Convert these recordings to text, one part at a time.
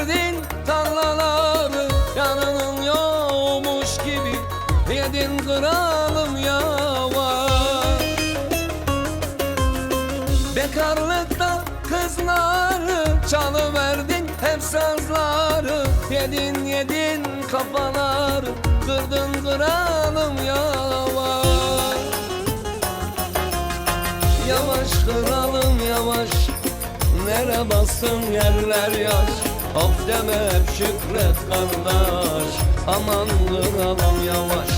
verdin tarlaları, yanının yokmuş gibi yedin kralım yavaş. Bekarlıkta kızları çalıverdin hep sazları, yedin kafaları, kırdın kralım yavaş. Yavaş kralım yavaş, nere bastın yerler yaş. Of deme hep şükret kardeş, aman kralım yavaş.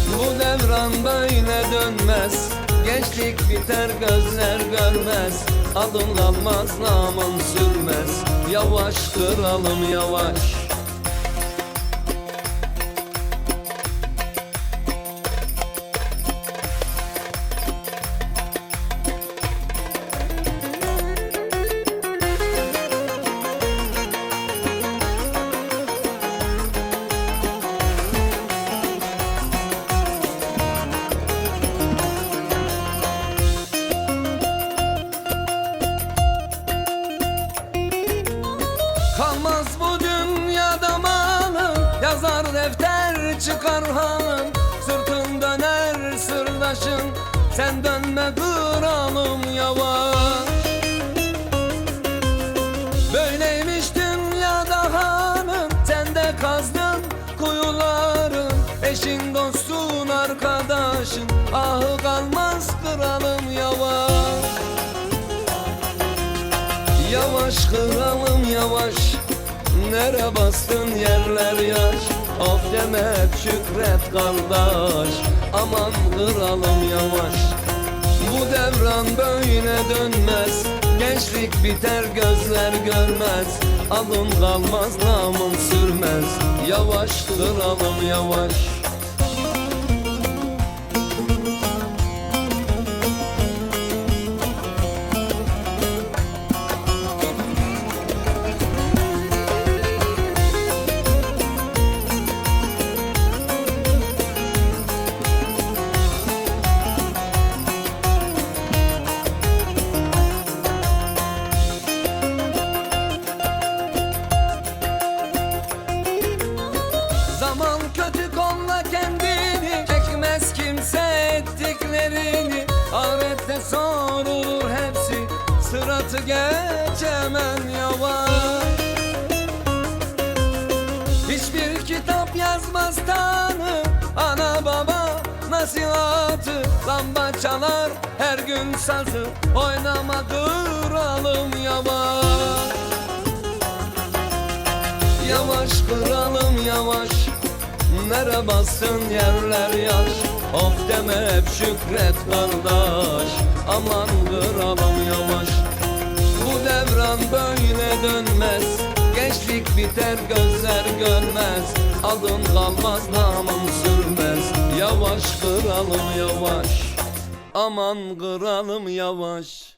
Bu devran böyle dönmez, gençlik biter gözler görmez. Adın kalmaz namın sürmez, yavaş kralım yavaş. Kalmaz bu dünyada malın, yazar defter çıkar halın. Sırtın döner sırdaşın, sen dönme kralım yavaş. Böyleymiş dünyada halın, sen de kazdın kuyuların. Eşin dostun arkadaşın, ahı kalmaz kralım yavaş. Yavaş kralım yavaş, nere bastın yerler yaş. Of deme hep şükret kardeş, aman kralım yavaş. Bu devran böyle dönmez, gençlik biter gözler görmez. Adın kalmaz namın sürmez, yavaş kralım yavaş. Zaman kötü kolla kendini, çekmez kimse ettiklerini. Ahirette sorulur hepsi, sıratı geçemen yavaş. Hiçbir kitap yazmaz Tanrı, ana baba nasihatı. Lamba çalar her gün sazı, oynama kralım yavaş. Yavaş kralım yavaş, nere bastın yerler yaş. Of deme hep şükret kardeş, aman kralım yavaş. Bu devran böyle dönmez, gençlik biter gözler görmez. Adın kalmaz namın sürmez, yavaş kralım yavaş, aman kralım yavaş.